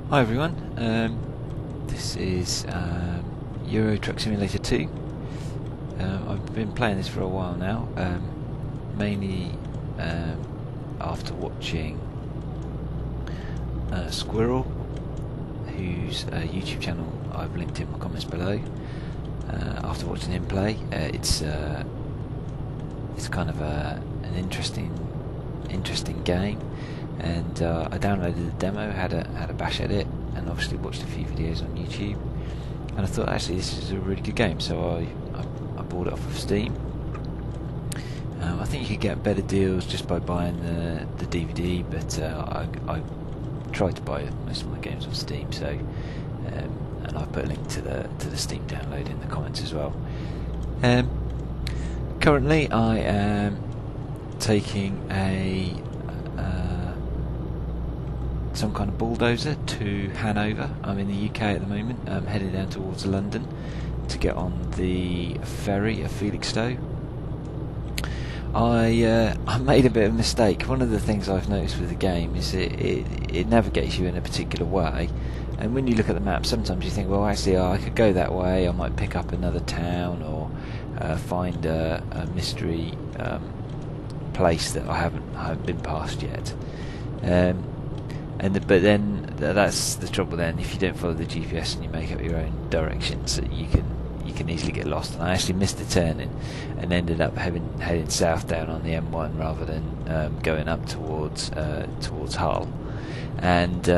Hi everyone, this is Euro Truck Simulator 2. I've been playing this for a while now, mainly after watching Squirrel, whose YouTube channel I've linked in my comments below. After watching him play, it's kind of an interesting game. And I downloaded the demo, had a bash at it, and obviously watched a few videos on YouTube. And I thought actually this is a really good game, so I bought it off of Steam. I think you could get better deals just by buying the DVD, but I tried to buy most of my games on Steam. So, and I've put a link to the Steam download in the comments as well. Currently, I am taking some kind of bulldozer to Hanover. I'm in the UK at the moment. I'm heading down towards London to get on the ferry at Felixstowe. I made a bit of a mistake. One of the things I've noticed with the game is it navigates you in a particular way, and when you look at the map, sometimes you think, well, actually, I could go that way. I might pick up another town or find a mystery place that I haven't been past yet. But then that's the trouble. Then, if you don't follow the GPS and you make up your own directions, you can easily get lost. And I actually missed the turning and ended up heading south down on the M1 rather than going up towards Hull. And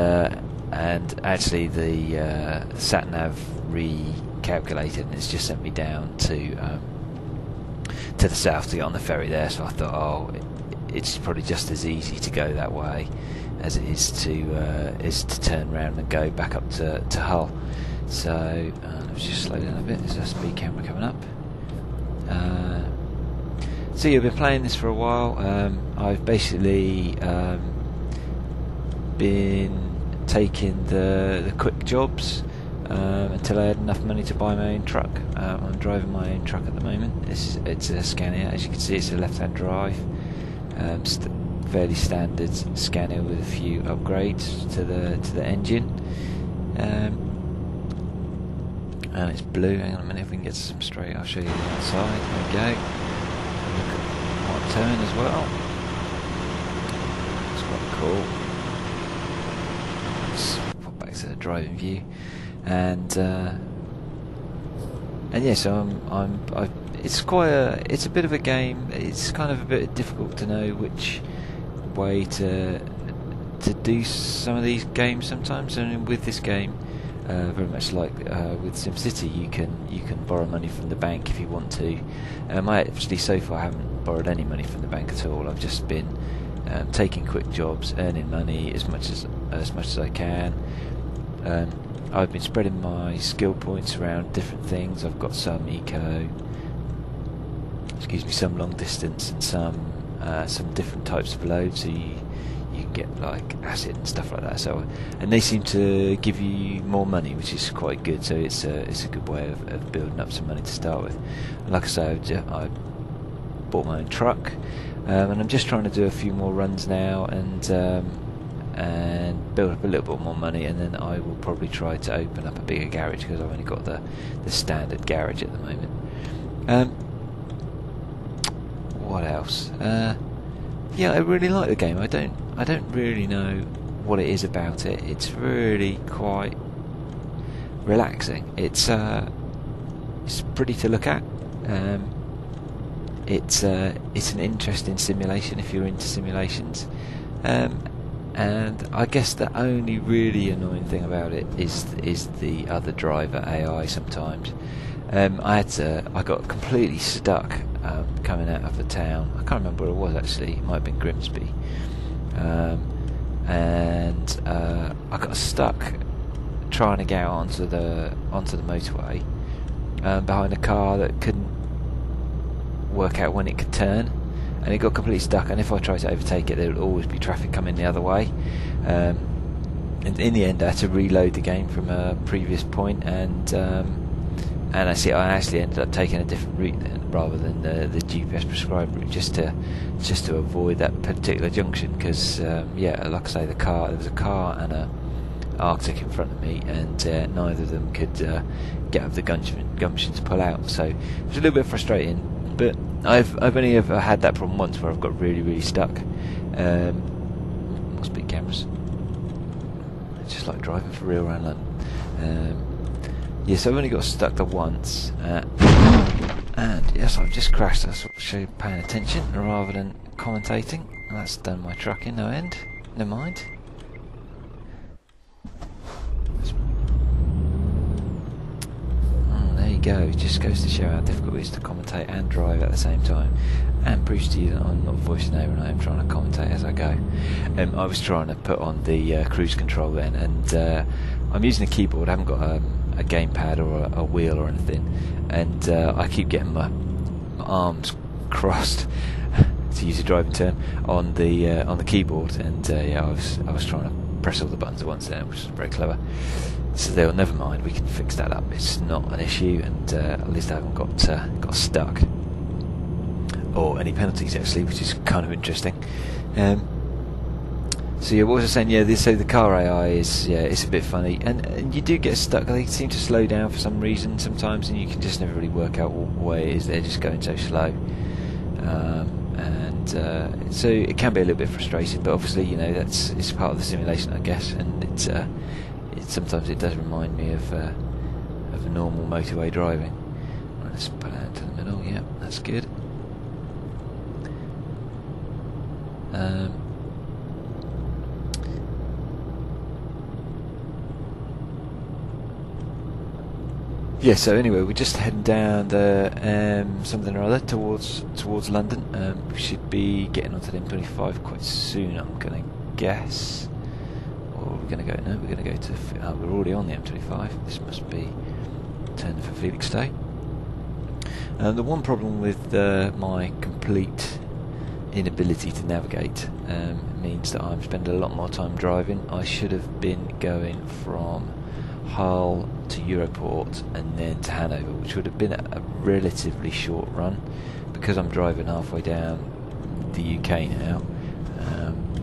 actually the sat nav recalculated, and it's just sent me down to the south to get on the ferry there. So I thought, oh, it's probably just as easy to go that way as it is to turn around and go back up to Hull. So let's just slow down a bit. There's a speed camera coming up. So you've been playing this for a while. I've basically been taking the quick jobs until I had enough money to buy my own truck. I'm driving my own truck at the moment. It's a Scania. As you can see, it's a left-hand drive. Fairly standard Scania with a few upgrades to the engine, and it's blue. Hang on a minute, if we can get some straight, I'll show you the outside. There we go. Look at white turn as well. It's quite cool. Let's pop back to the driving view, and yeah, so it's a bit of a game. It's kind of a bit difficult to know which way to do some of these games sometimes, and with this game, very much like with SimCity, you can borrow money from the bank if you want to. I actually so far haven't borrowed any money from the bank at all. I've just been taking quick jobs, earning money as much as I can. I've been spreading my skill points around different things. I've got some some long distance and some different types of loads, so you can get like acid and stuff like that. So, and they seem to give you more money, which is quite good. So it's a good way of building up some money to start with. And like I say, I bought my own truck, and I'm just trying to do a few more runs now and build up a little bit more money, and then I will probably try to open up a bigger garage, because I've only got the standard garage at the moment. What else? Yeah, I really like the game. I don't really know what it is about it. It's really quite relaxing. It's pretty to look at. It's an interesting simulation if you're into simulations. And I guess the only really annoying thing about it is the other driver AI sometimes. I got completely stuck coming out of the town. I can't remember where it was actually. It might have been Grimsby. And I got stuck trying to get onto the motorway behind a car that couldn't work out when it could turn, and it got completely stuck. And if I tried to overtake it, there would always be traffic coming the other way. And in the end, I had to reload the game from a previous point, and I actually ended up taking a different route then, rather than the GPS prescribed route, just to avoid that particular junction. Because like I say, there was a car and Arctic in front of me, and neither of them could get up the gumption to pull out. So it was a little bit frustrating, but I've only ever had that problem once where I've got really stuck. More speed cameras. It's just like driving for real around London. Yes, I've only got stuck there once, and yes, I've just crashed. I sort of show paying attention rather than commentating, and that's done my truck in no end. Never mind. There you go. It just goes to show how difficult it is to commentate and drive at the same time, and proves to you that I'm not voicing over and I am trying to commentate as I go. I was trying to put on the cruise control then, and I'm using a keyboard. I haven't got a gamepad or a wheel or anything, and I keep getting my arms crossed, to use a driving term, on the keyboard, and yeah, I was trying to press all the buttons at once there, which is very clever. So they'll never mind. We can fix that up. It's not an issue, and at least I haven't got stuck or any penalties actually, which is kind of interesting. So yeah, what was I saying? Yeah, so the car AI is, yeah, it's a bit funny, and you do get stuck. They seem to slow down for some reason sometimes, and you can just never really work out why it is they're just going so slow. So it can be a little bit frustrating, but obviously, you know, it's part of the simulation, I guess, and sometimes it does remind me of normal motorway driving. Right, let's pull out to the middle. Yeah, that's good. Yeah, so anyway, we're just heading down the something or other towards London. We should be getting onto the M25 quite soon, I'm going to guess. Or we're going to go, no, we're going to go to, we're already on the M25. This must be turning for Felixstowe. The one problem with my complete inability to navigate means that I'm spending a lot more time driving. I should have been going from Hull to Europort and then to Hanover, which would have been a relatively short run. Because I'm driving halfway down the UK now,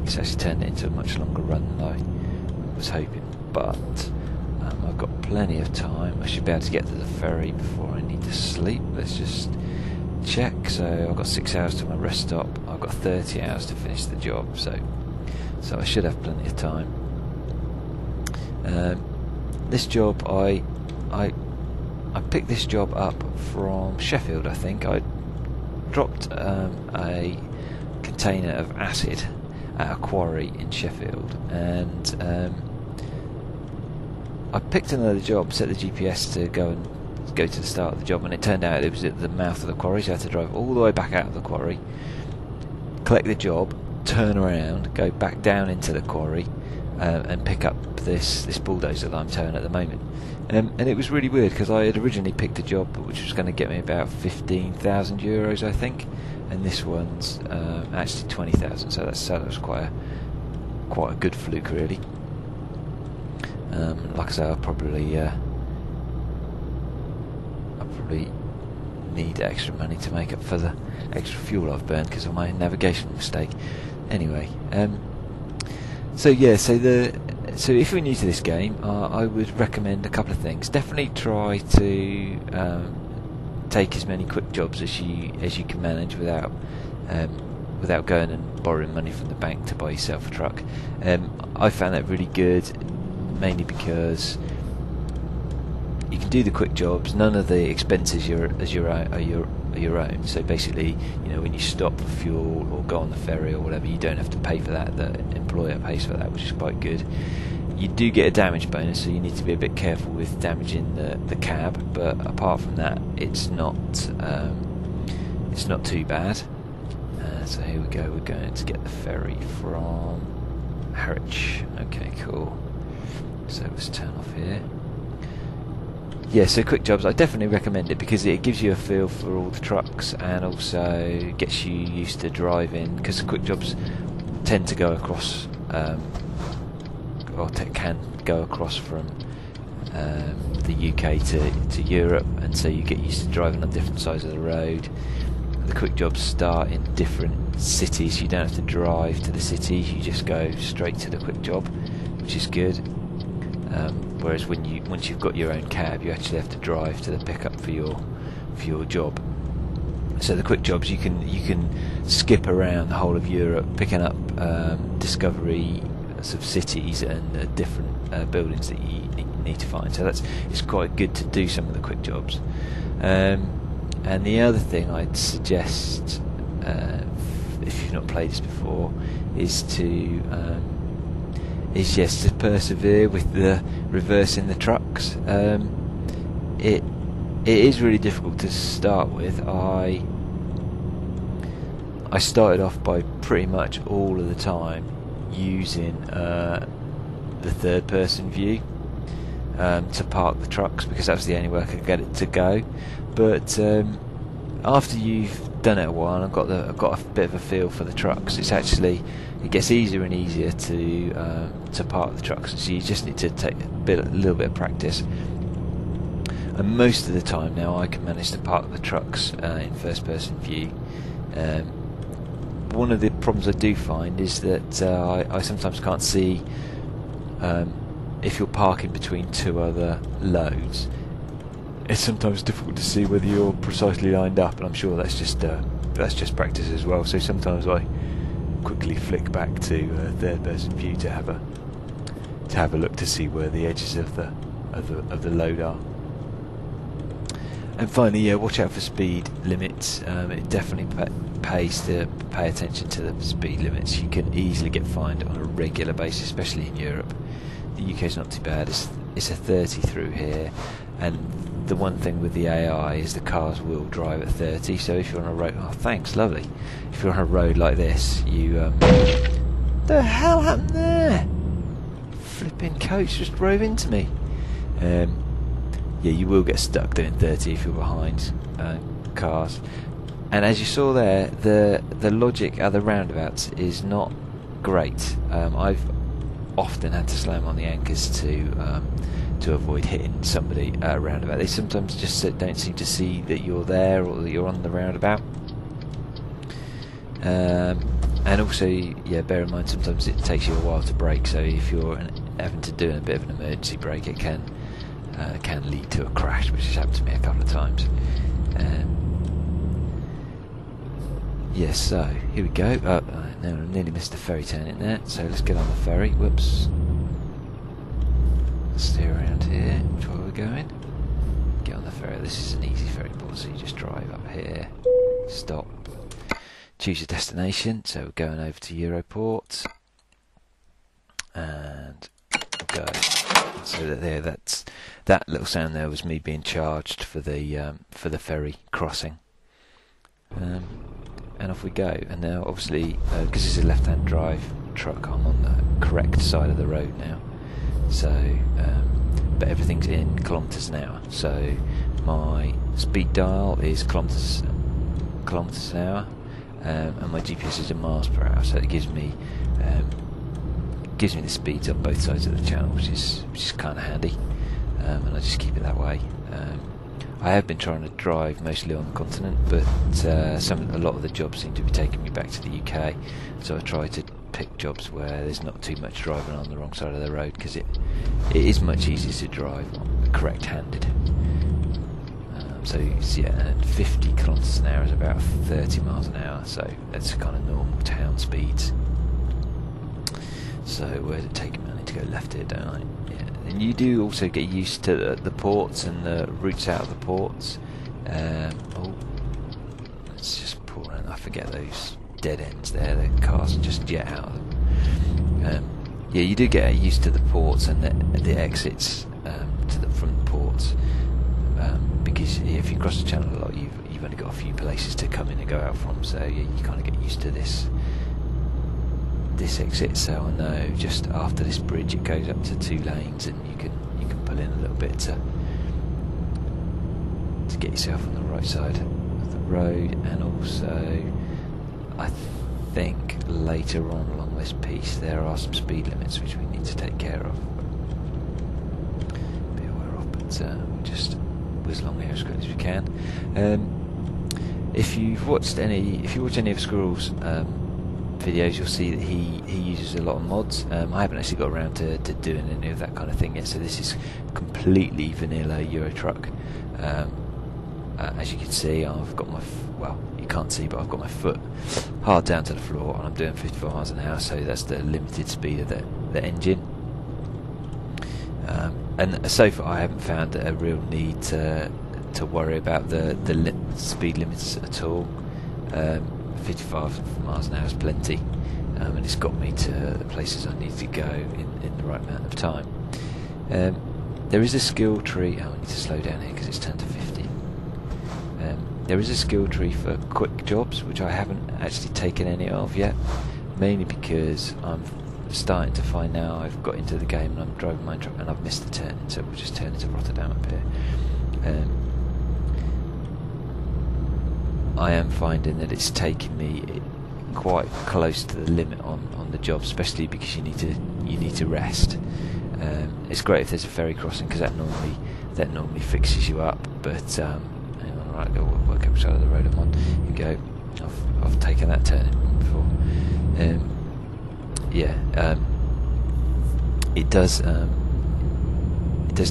it's actually turned it into a much longer run than I was hoping, but I've got plenty of time. I should be able to get to the ferry before I need to sleep. Let's just check. So I've got 6 hours to my rest stop. I've got 30 hours to finish the job, so I should have plenty of time. This job, I picked this job up from Sheffield, I think. I dropped a container of acid at a quarry in Sheffield, and I picked another job, set the GPS to go to the start of the job, and it turned out it was at the mouth of the quarry, so I had to drive all the way back out of the quarry, collect the job, turn around, go back down into the quarry, and pick up this bulldozer that I'm towing at the moment. And it was really weird because I had originally picked a job which was going to get me about €15,000, I think, and this one's actually 20,000. So that was quite a good fluke, really. Like I say, I'll probably need extra money to make up for the extra fuel I've burned because of my navigational mistake. Anyway, so yeah, so if you're new to this game, I would recommend a couple of things. Definitely try to take as many quick jobs as you can manage without going and borrowing money from the bank to buy yourself a truck. I found that really good, mainly because you can do the quick jobs. None of the expenses are your own. So basically, you know, when you stop for fuel or go on the ferry or whatever, you don't have to pay for that. The employer pays for that, which is quite good. You do get a damage bonus, so you need to be a bit careful with damaging the cab. But apart from that, it's not too bad. So here we go. We're going to get the ferry from Harwich. Okay, cool. So let's turn off here. Yeah, so quick jobs, I definitely recommend it because it gives you a feel for all the trucks and also gets you used to driving, because quick jobs tend to go across, can go across from the UK to Europe, and so you get used to driving on different sides of the road. The quick jobs start in different cities. You don't have to drive to the cities, you just go straight to the quick job, which is good. Whereas once you've got your own cab, you actually have to drive to the pickup for your job. So the quick jobs, you can skip around the whole of Europe, picking up discovery of cities and different buildings that you need to find. So it's quite good to do some of the quick jobs. And the other thing I'd suggest, if you've not played this before, is to persevere with the reversing the trucks. It is really difficult to start with. I started off by pretty much all of the time using the third person view to park the trucks, because that was the only way I could get it to go. But after you've done it a while, I've got a bit of a feel for the trucks. It gets easier and easier to park the trucks. So you just need to take a little bit of practice. And most of the time now, I can manage to park the trucks in first person view. One of the problems I do find is that I sometimes can't see if you're parking between two other loads. It's sometimes difficult to see whether you're precisely lined up, and I'm sure that's just practice as well. So sometimes I quickly flick back to third person view to have a look to see where the edges of the load are. And finally, watch out for speed limits. It definitely pays to pay attention to the speed limits. You can easily get fined on a regular basis, especially in Europe. The UK is not too bad. It's a 30 through here, and the one thing with the AI is the cars will drive at 30. So if you're on a road, oh thanks, lovely. If you're on a road like this, you the hell happened there? Flipping coach just drove into me. Yeah, you will get stuck doing 30 if you're behind cars. And as you saw there, the logic at the roundabouts is not great. I've often had to slam on the anchors to avoid hitting somebody at a roundabout. They sometimes just don't seem to see that you're there or that you're on the roundabout. And also, yeah, bear in mind sometimes it takes you a while to brake. So if you're having to do a bit of an emergency brake, it can lead to a crash, which has happened to me a couple of times. Yes, so here we go. No, I nearly missed the ferry turning there, so let's get on the ferry. Whoops. Let's stay around here. Which way are we going? Get on the ferry. This is an easy ferry port, so you just drive up here, stop, choose your destination. So we're going over to Europort, and go. So that little sound there was me being charged for the ferry crossing. And off we go. And now, obviously, because it's a left-hand drive truck, I'm on the correct side of the road now. So, but everything's in kilometres an hour. So my speed dial is kilometres an hour, and my GPS is in miles per hour. So it gives me the speeds on both sides of the channel, which is kind of handy. And I just keep it that way. I have been trying to drive mostly on the continent, but a lot of the jobs seem to be taking me back to the UK, so I try to pick jobs where there's not too much driving on the wrong side of the road, because it is much easier to drive correct-handed. So yeah, and 50 kilometres an hour is about 30 miles an hour, so that's kind of normal town speeds. So where's it taking me? I need to go left here, don't I? Yeah. And you do also get used to the ports and the routes out of the ports. Let's just pull around. I forget those dead ends there. The cars just jet out of them. Yeah, you do get used to the ports and the exits from the ports, because if you cross the channel a lot, you've only got a few places to come in and go out from. So yeah, you kind of get used to this exit. So I know just after this bridge it goes up to 2 lanes, and you can pull in a little bit to get yourself on the right side of the road. And also, I think later on along this piece there are some speed limits which we need to take care of. Be aware of, but we'll just whiz along here as quick as we can. If you watch any of Squirrel's videos, you'll see that he uses a lot of mods. I haven't actually got around to doing any of that kind of thing yet, so this is completely vanilla Euro truck. As you can see, I've got my well, you can't see, but I've got my foot hard down to the floor, and I'm doing 55 miles an hour, so that's the limited speed of the engine. And so far, I haven't found a real need to worry about the speed limits at all. 55 miles an hour is plenty, and it's got me to the places I need to go in the right amount of time. There is a skill tree. Oh, I need to slow down here because it's turned to 50. There is a skill tree for quick jobs, which I haven't actually taken any of yet, mainly because I'm starting to find now I've got into the game and I'm driving my truck and I've missed the turn, so we'll just turn into Rotterdam up here. I am finding that it's taking me quite close to the limit on the job, especially because you need to rest. It's great if there's a ferry crossing, because that normally fixes you up. But hang on, right, go work out which side of the road I'm on. Here we go. I've taken that turning before. It does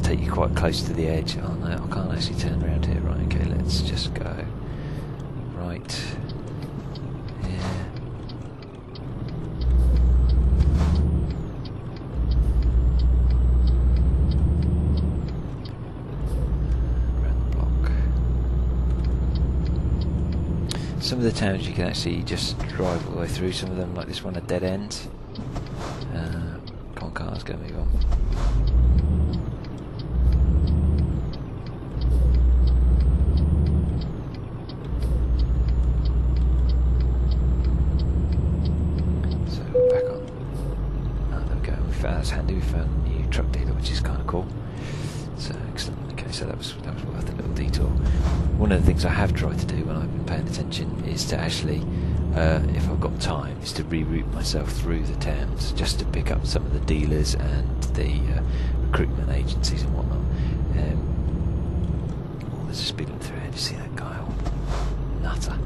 take you quite close to the edge. Oh no, I can't actually turn around here. Right, okay, let's just go right here. Around the block. Some of the towns you can actually just drive all the way through. Some of them, like this one, are dead ends. Come on, cars, go move on. So back on. Oh, there we go. That's handy. We found a new truck dealer, which is kind of cool. So excellent. Okay, so that was worth a little detour. One of the things I have tried to do when I've been paying attention is to actually, if I've got time, is to reroute myself through the towns just to pick up some of the dealers and the recruitment agencies and whatnot. Oh, there's a speed limit through here. Do you see that guy? Oh, nutter.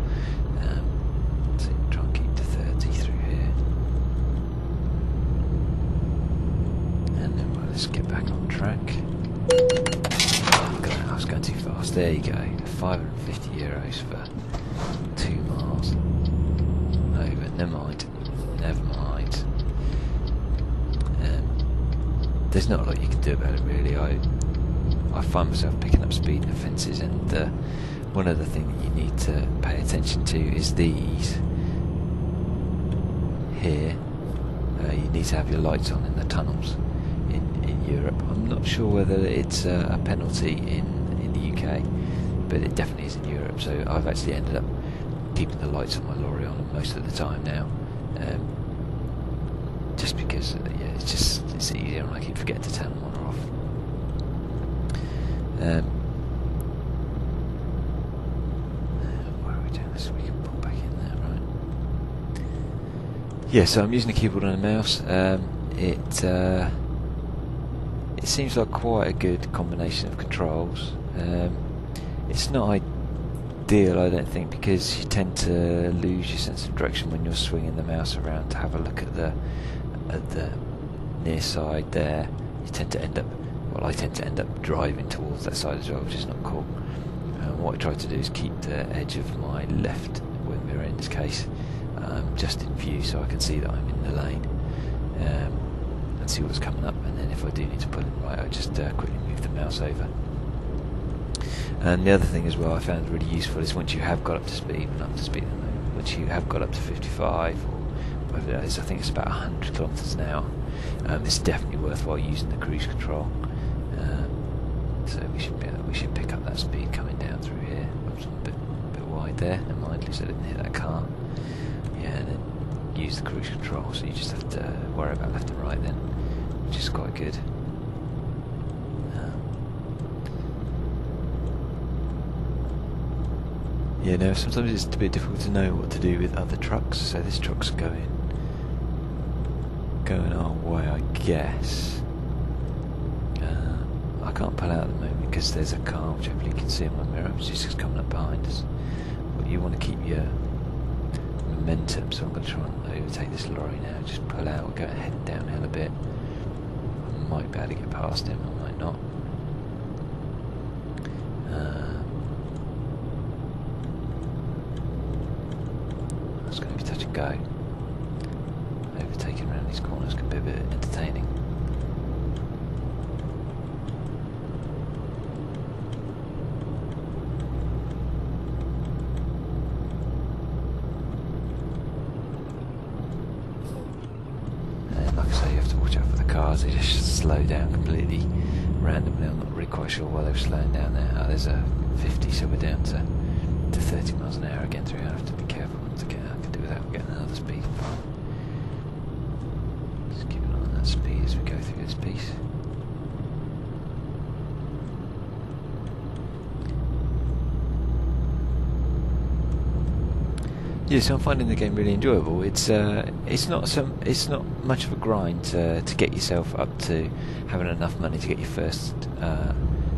So try and keep to 30 through here. And then well, let's get back on track. Oh, look at that, I was going too fast. There you go. €550 for 2 miles. Over. Never mind. There's not a lot you can do about it, really. I find myself picking up speed offences, and one other thing that you need to pay attention to is these here. You need to have your lights on in the tunnels in Europe. I'm not sure whether it's a penalty in the UK, but it definitely is in Europe. So I've actually ended up keeping the lights on my lorry on most of the time now, just because it's easier, and I keep forgetting to turn them on or off. Why are we doing this? We can pull back in there, right? Yeah, so I'm using a keyboard and a mouse. It seems like quite a good combination of controls. It's not ideal, I don't think, because you tend to lose your sense of direction when you're swinging the mouse around to have a look at the near side there. You tend to end up, well, I tend to end up driving towards that side as well, which is not cool. What I try to do is keep the edge of my left wing mirror, in this case, just in view, so I can see that I'm in the lane, and see what's coming up. And then if I do need to pull in right, I just quickly move the mouse over. And the other thing as well I found really useful is once you have got up to speed, once you have got up to 55 or whatever it is, I think it's about 100 kilometres an hour, it's definitely worthwhile using the cruise control. So we should pick up that speed coming down through here. Oops, I'm a bit wide there, never mind, at least I didn't hit that car. Yeah, and then use the cruise control, so you just have to worry about left and right then, which is quite good. Yeah, no, sometimes it's a bit difficult to know what to do with other trucks, so this truck's going our way, I guess. I can't pull out at the moment because there's a car, which hopefully you can see in my mirror, which is just coming up behind us. But you want to keep your momentum, so I'm going to try and overtake this lorry now. Just pull out, go heading downhill a bit. I might be able to get past him, I might not. That's going to be touch and go. Overtaking around these corners can be a bit entertaining. And like I say, you have to watch out for the cars. They just slow down completely randomly. I'm not really quite sure why they were slowing down there. Oh, there's a 50, so we're down to 30 miles an hour again through. I have to be careful to get. I can do without getting another speed. Just keep an eye on that speed as we go through this piece. Yeah, so I'm finding the game really enjoyable. It's not much of a grind to get yourself up to having enough money to get your first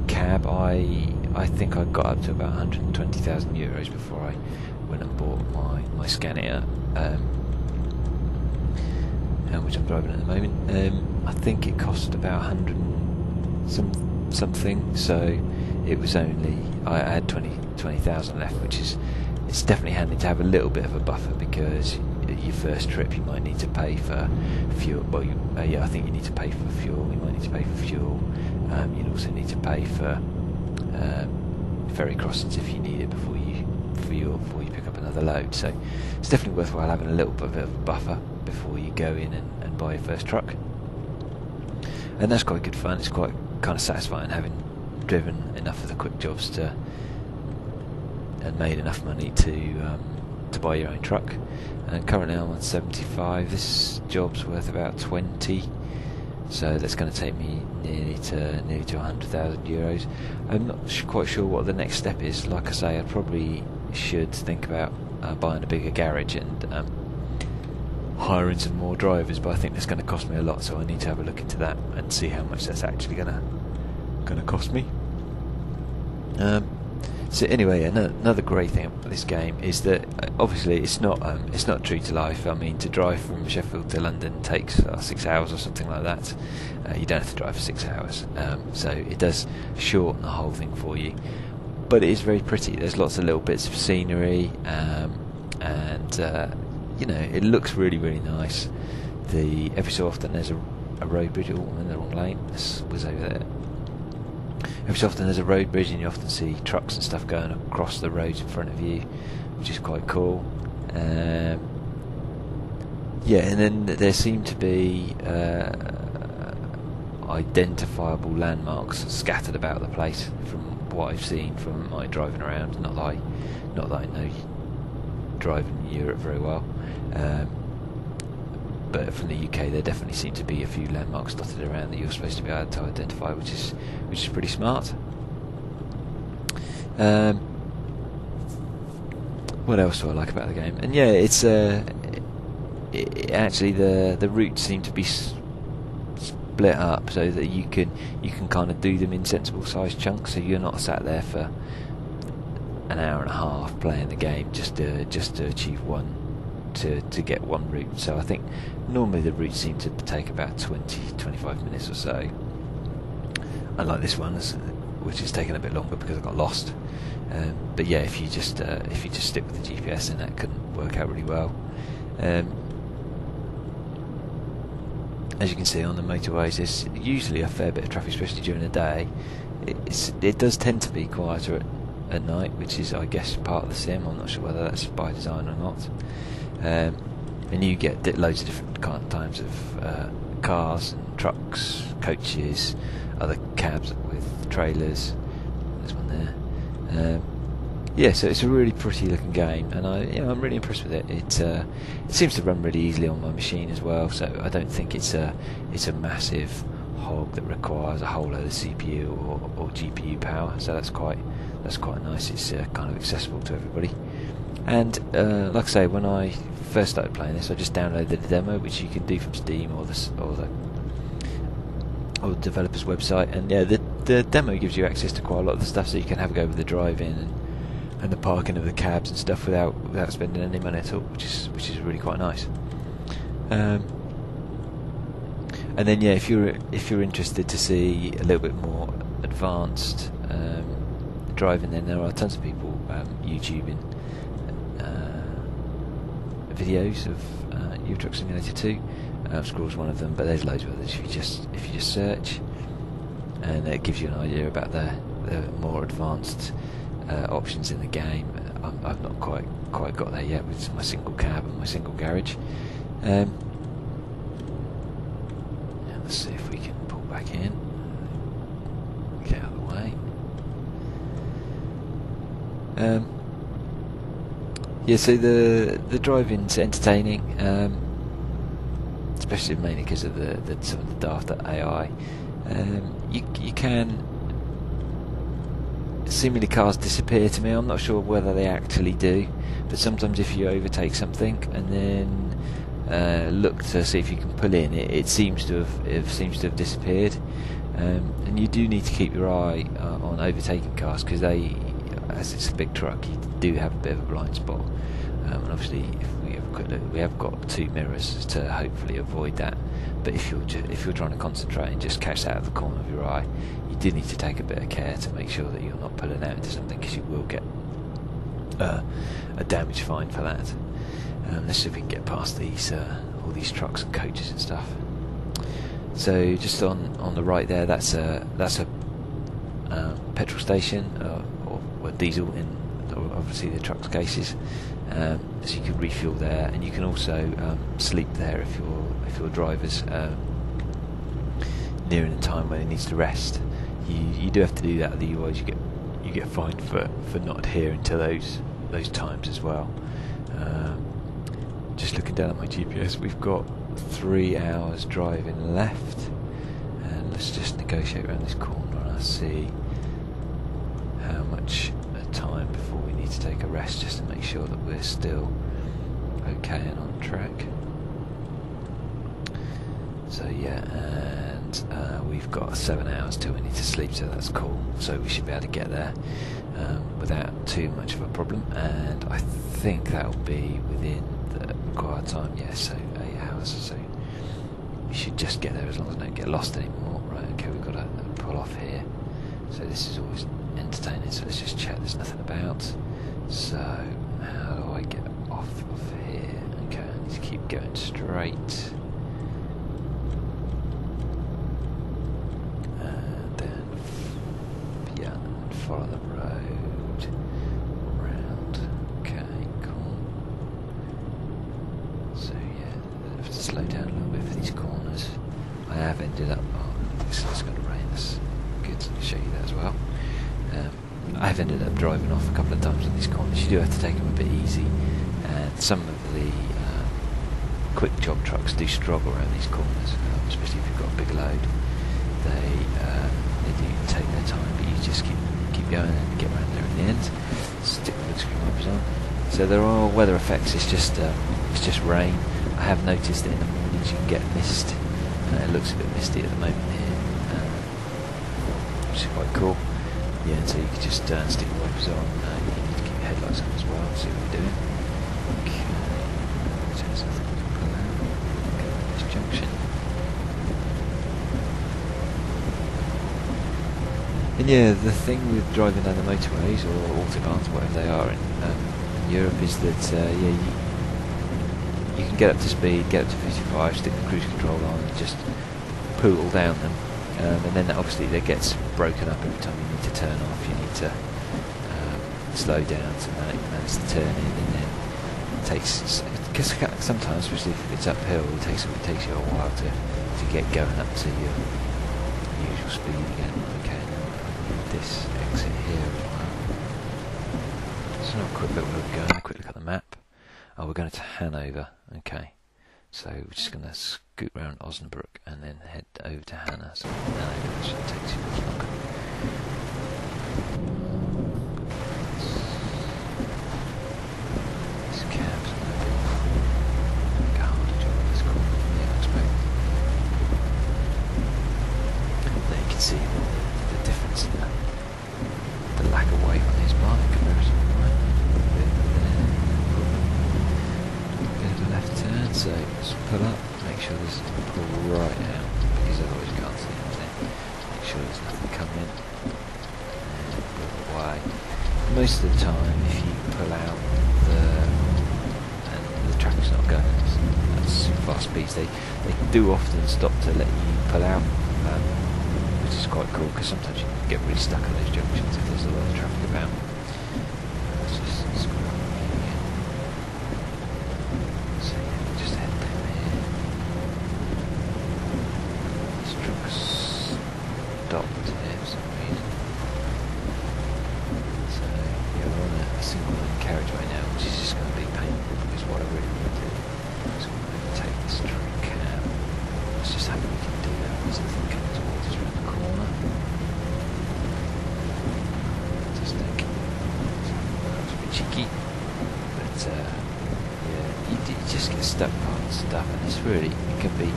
cab. I think I got up to about 120,000 euros before I went and bought my Scania, which I'm driving at the moment. I think it cost about 100 something, so it was only, I had 20,000 left, which is, it's definitely handy to have a little bit of a buffer, because your first trip you might need to pay for fuel. Well, I think you need to pay for fuel. You might need to pay for fuel. You'd also need to pay for ferry crossings if you need it before you pick up another load. So it's definitely worthwhile having a little bit of a buffer before you go in and buy your first truck. And that's quite good fun. It's quite kind of satisfying having driven enough of the quick jobs and made enough money to buy your own truck. And currently I'm on 75. This job's worth about 20, so that's going to take me nearly to 100,000 euros. I'm not quite sure what the next step is. Like I say, I probably should think about buying a bigger garage and hiring some more drivers, but I think that's going to cost me a lot, so I need to have a look into that and see how much that's actually going to cost me. So anyway, another great thing about this game is that obviously it's not true to life. I mean, to drive from Sheffield to London takes 6 hours or something like that. You don't have to drive for 6 hours, so it does shorten the whole thing for you. But it is very pretty. There's lots of little bits of scenery, and you know, it looks really, really nice. Every so often there's a road bridge. Oh, I'm in the wrong lane. This was over there. Every so often there's a road bridge, and you often see trucks and stuff going across the roads in front of you, which is quite cool. Yeah, and then there seem to be identifiable landmarks scattered about the place from what I've seen from my driving around. Not that I know driving in Europe very well, but from the UK there definitely seem to be a few landmarks dotted around that you're supposed to be able to identify, which is pretty smart. What else do I like about the game? And yeah, it's actually the routes seem to be split up so that you can kind of do them in sensible sized chunks, so you're not sat there for an hour and a half playing the game just to achieve one. To get one route. So I think normally the routes seem to take about 20-25 minutes or so, unlike this one, which is taking a bit longer because I got lost. But yeah, if you just stick with the GPS, then that can work out really well. As you can see on the motorways, there's usually a fair bit of traffic, especially during the day. It does tend to be quieter at night, which is, I guess, part of the sim. I'm not sure whether that's by design or not. And you get loads of different kind of types of cars and trucks, coaches, other cabs with trailers. There's one there. Yeah, so it's a really pretty looking game, and I'm really impressed with it. It seems to run really easily on my machine as well, so I don't think it's a massive hog that requires a whole load of CPU or GPU power. So that's quite nice. It's kind of accessible to everybody. And like I say, when I first started playing this, I just downloaded the demo, which you can do from Steam or the developer's website. And yeah, the demo gives you access to quite a lot of the stuff, so you can have a go with the drive-in and the parking of the cabs and stuff without spending any money at all, which is really quite nice. And then if you're interested to see a little bit more advanced driving, then there are tons of people YouTubing videos of Euro Truck Simulator 2. Scroll's one of them, but there's loads of others if you just search, and it gives you an idea about the more advanced options in the game. I've not quite got there yet with my single cab and my single garage. Let's see if we can pull back in, get out of the way. So the driving's entertaining, especially mainly because of some of the daft AI. You can seemingly cars disappear to me. I'm not sure whether they actually do, but sometimes if you overtake something and then look to see if you can pull in, it seems to have disappeared. And you do need to keep your eye on overtaking cars, because as it's a big truck, you do have a bit of a blind spot. And obviously, if we have a quick look, we have got 2 mirrors to hopefully avoid that. But if you're trying to concentrate and just catch that out of the corner of your eye, you do need to take a bit of care to make sure that you're not pulling out into something, because you will get a damage fine for that. Let's see if we can get past all these trucks and coaches and stuff. So just on the right there, that's a petrol station or diesel in obviously the truck's cases. So you can refuel there, and you can also sleep there if your driver's nearing the time when it needs to rest. You do have to do that, otherwise you get fined for not adhering to those times as well. Just looking down at my GPS, we've got 3 hours driving left, and let's just negotiate around this corner and I'll see how much time before we need to take a rest, just to make sure that we're still okay and on track. So and we've got 7 hours till we need to sleep, so that's cool. So we should be able to get there without too much of a problem, and I think that'll be within the required time. So 8 hours, so we should just get there as long as I don't get lost anymore. Right, okay, we've got to pull off here, so this is always entertaining. So let's just check there's nothing about. So how do I get off of here? Okay, I need to keep going straight, and then follow the road round. Okay, cool. So I have to slow down a little bit for these corners. I have ended up. It's going to rain. That's good to show you that as well. I've ended up driving off a couple of times on these corners. You do have to take them a bit easy, and some of the quick job trucks do struggle around these corners, especially if you've got a big load. They do take their time, but you just keep going and get around there in the end. Stick the windscreen wipers on. So there are weather effects. It's just rain. I have noticed that in the mornings you can get mist. It looks a bit misty at the moment here, which is quite cool. So you can just stick the wipers on. You need to keep your headlights on as well, see what you're doing. Okay, so I think we can pull out. Okay, this junction. And the thing with driving down the motorways or autobahns, whatever they are in Europe, is that you can get up to speed, get up to 55, stick the cruise control on, and just poodle down them. And then obviously that gets broken up every time you need to turn off. You need to slow down to manage to turn in, and then it takes, because sometimes, especially if it's uphill, it takes you a while to get going up to your usual speed again. Okay, now this exit here as well. So have a quick look where we're going. A quick look at the map. Oh, we're going to Hanover. Okay. So we're just going to scoot around Osnabrück and then head over to Hanover. So that shouldn't take too much longer. This cab's like a harder job on this corner than I expect. There you can see the difference in the lack of weight on his bike in comparison to mine. right out, because otherwise you can't see anything. Make sure there's nothing coming. And move away. Most of the time, if you pull out and the traffic's not going at super fast speeds, they do often stop to let you pull out, which is quite cool, because sometimes you can get really stuck on those junctions if there's a lot of traffic about. Let's just scroll up here. So yeah, we'll just head down here. This truck's stopped here for some reason. So yeah, we're on a single lane carriageway now, which is just going to be painful, because what I really want to do is overtake this truck cab. Let's just hope we can do that. There's nothing coming towards us around the corner. Fantastic. That's a bit cheeky, but yeah, you just get stuck on stuff, and it's really, it can be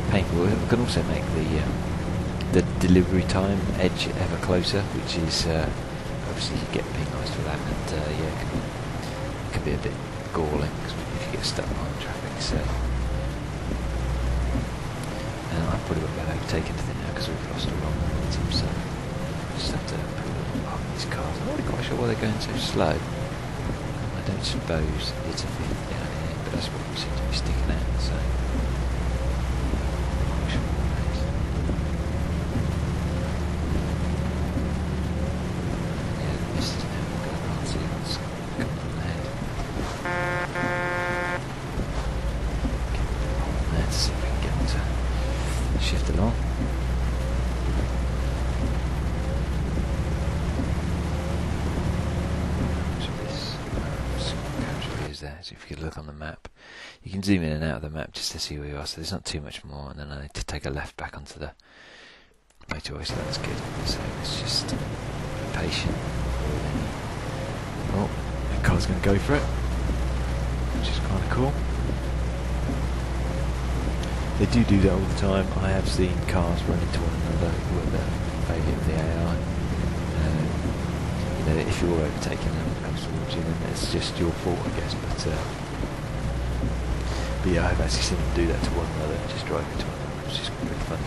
painful. It can also make the delivery time edge ever closer, which is obviously you get penalised for that, and yeah, it can be a bit galling if you get stuck on traffic. So, and I've probably got about overtaken anything now because we've lost a lot of momentum. So just have to pull up these cars. I'm not really quite sure why they're going so slow. I don't suppose it's a fifth down here, but that's what we seem to be sticking out. So. Shift along. So this carriageway is there. So if you could look on the map, you can zoom in and out of the map just to see where you are. So there's not too much more, and then I need to take a left back onto the motorway. So that's good. So let's just be patient. Oh, that car's going to go for it, which is kind of cool. They do that all the time. I have seen cars run into one another with the failure of the AI. You know, if you're overtaking them and it comes towards you, then it's just your fault, I guess. But yeah, I've actually seen them do that to one another, just drive into one another, which is pretty funny.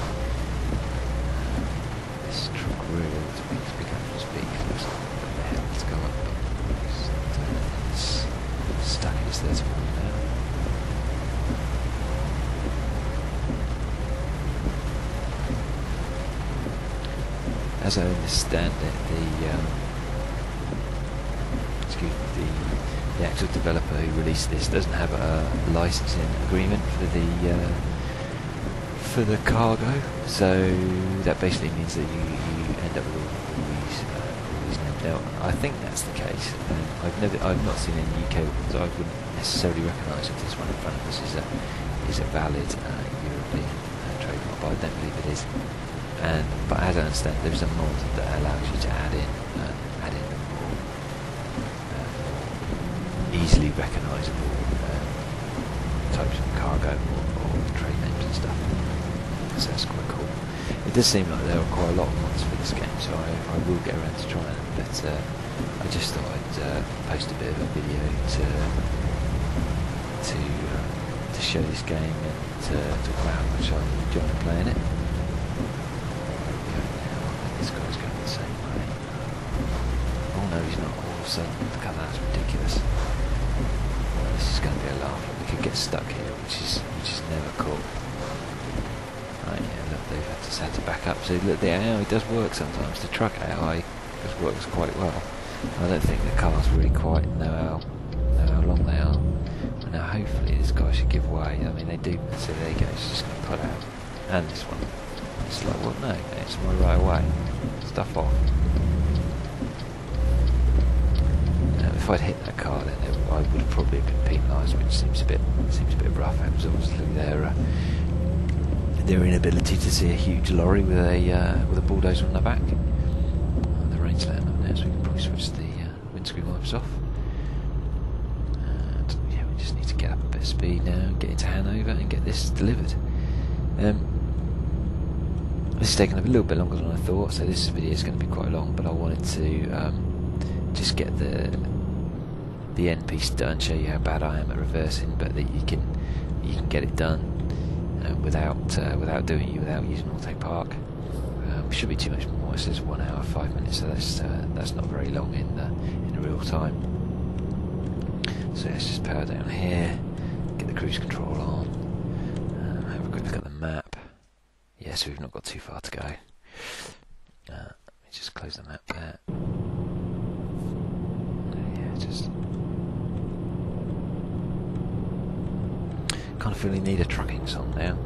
This truck really ought to be pick up the speed. Looks like the hell to go up, but it's stuck at his 30 miles an hour. As I understand it, the actual developer who released this doesn't have a licensing agreement for the cargo, so that basically means that you end up with all these names. Now, I think that's the case. I've not seen any UK ones. I wouldn't necessarily recognise if this one in front of us is a valid European trademark, but I don't believe it is. But as I understand, there's a mod that allows you to add in more easily recognisable types of cargo or trade names and stuff. So that's quite cool. It does seem like there are quite a lot of mods for this game, so I will get around to trying it. But I just thought I'd post a bit of a video to show this game and to talk about how much I'm enjoying playing it. This guy's going the same way. Oh no, he's not. All of a sudden, look at that, that's ridiculous. Well, this is going to be a laugh. We could get stuck here, which is never cool. Right, yeah, look, they've just had to back up. So look, the AI does work sometimes. The truck AI works quite well. I don't think the cars really quite know how long they are. And now hopefully this guy should give way. I mean, they do. So there you go. It's just going to pull out. And this one. It's like, well, no, it's my right away. Stuff off. If I'd hit that car, then I would have probably been penalised, which seems a bit rough. It was obviously their inability to see a huge lorry with a bulldozer on the back. The rain's letting up now, so we can probably switch the windscreen wipers off. And yeah, we just need to get up a bit of speed now and get into Hanover and get this delivered. This is taking a little bit longer than I thought, so this video is going to be quite long, but I wanted to just get the end piece done, show you how bad I am at reversing, but that you can get it done. without using auto park. Should be too much more. It says 1 hour 5 minutes, so that's not very long in real time. So let's just power down here, get the cruise control on, have a quick look at the map. Yeah, so we've not got too far to go. Let me just close the map there. Yeah, just kind of feel you need a trucking song now.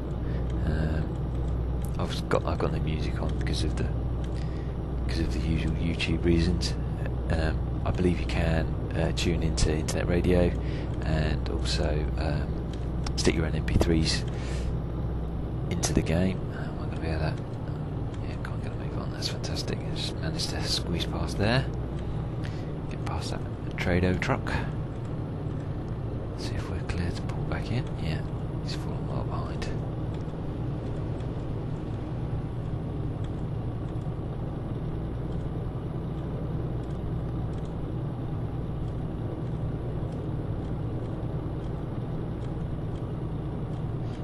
I've got the music on because of the usual YouTube reasons. I believe you can tune into internet radio and also stick your own MP3s into the game. Am I going to be able to? Yeah, can't get a move on. That's fantastic. I just managed to squeeze past there. Get past that Trado truck. See if we're clear to pull back in. Yeah, he's falling well behind.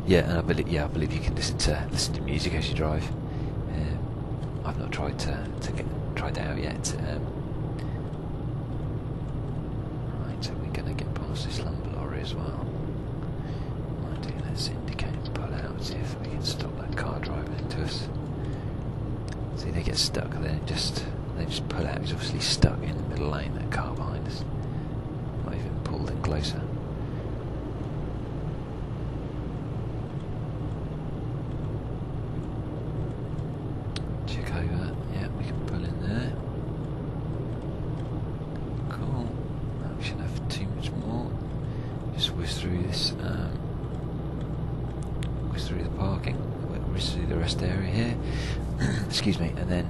Yeah, and I believe you can listen to music as you drive. I've not tried that out yet. Right, so we're going to get past this lumber lorry as well. Let's indicate and pull out, see if we can stop that car driving into us. See, they get stuck. They just pull out. He's obviously stuck in the middle lane. That car behind us. Not even pulled in closer. Through the parking, whiz through the rest area here, excuse me, and then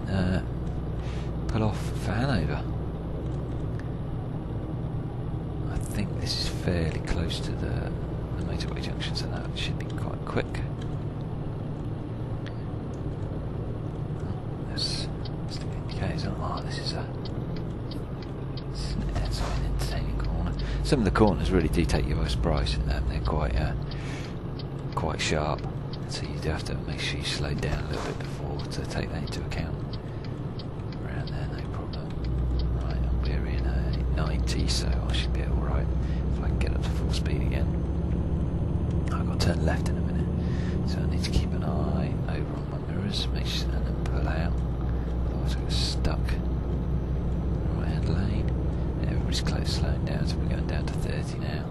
pull off for Hanover. I think this is fairly close to the motorway junction, so that should be quite quick. There's the indicators on. Oh, this is an entertaining corner. Some of the corners really do take you by surprise. They're quite sharp, so you do have to make sure you slow down a little bit before to take that into account. Around there, no problem. Right, and we're in a 90, so I should be alright if I can get up to full speed again. I've got to turn left in a minute, so I need to keep an eye over on my mirrors, make sure, and then pull out, otherwise I get stuck. Right hand lane, everybody's close, slowing down, so we're going down to 30 now.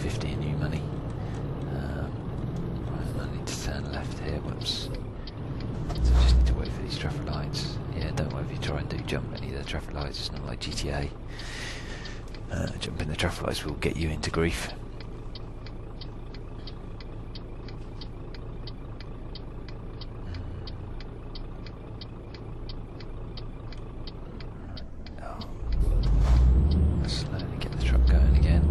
50 in new money. Turn left here, whoops. So I just need to wait for these traffic lights. Yeah, don't worry if you try and jump any of the traffic lights, it's not like GTA. Jumping the traffic lights will get you into grief. Slowly get the truck going again.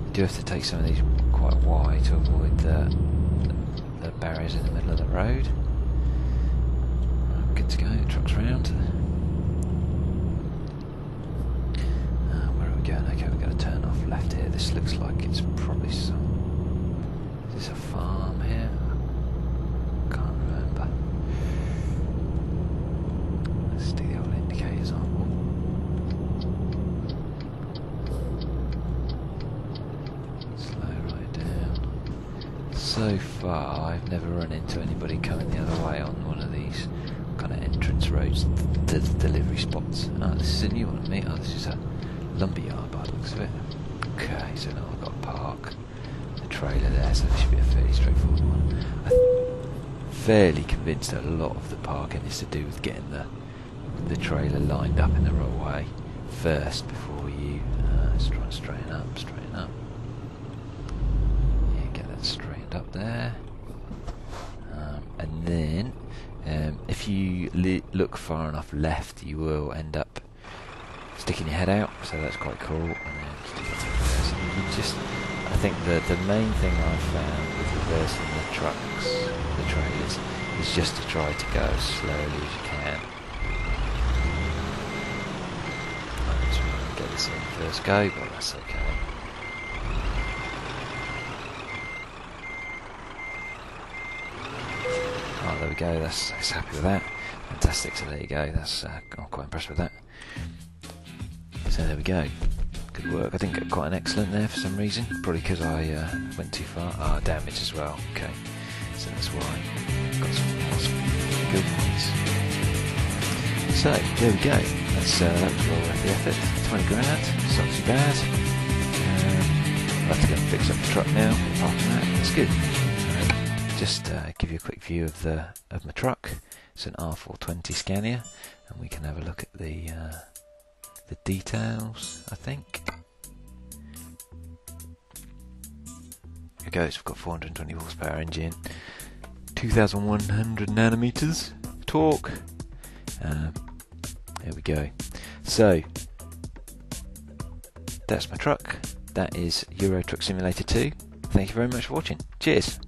You do have to take some of these quite wide to avoid the barriers in the middle of the road. Good to go, the truck's round. Where are we going? Okay, we're going to turn off left here. This looks like it's probably some... Is this a farm here? Can't remember. Let's stick the old indicators on. Slow right down. So far, I've never run into anybody coming the other way on one of these kind of entrance roads, the delivery spots. Oh, this is a new one to me. Oh, this is a lumberyard by the looks of it. Okay, so now I've got to park the trailer there, so this should be a fairly straightforward one. I'm fairly convinced that a lot of the parking is to do with getting the trailer lined up in the right way first before you let's try and straighten up. Yeah, get that straightened up there. And then if you look far enough left, you will end up sticking your head out, so that's quite cool. And then so you just, I think the main thing I've found with reversing the trucks, the trailers, is just to try to go as slowly as you can. I'm just trying to get this in first go, but that's okay. there we go. That's happy with that. Fantastic. So there you go. That's I'm quite impressed with that. So there we go. Good work. I didn't get quite an excellent there for some reason. Probably because I went too far. Damage as well. Okay. So that's why. Got some good ones. So there we go. That was well worth the effort. 20 grand. It's not too bad. I'll have to go and fix up the truck now. Apart from that, it's good. Just give you a quick view of my truck. It's an R420 Scania, and we can have a look at the details. I think. Here it goes. We've got 420 horsepower engine, 2,100 nanometers torque. There we go. So that's my truck. That is Euro Truck Simulator 2. Thank you very much for watching. Cheers.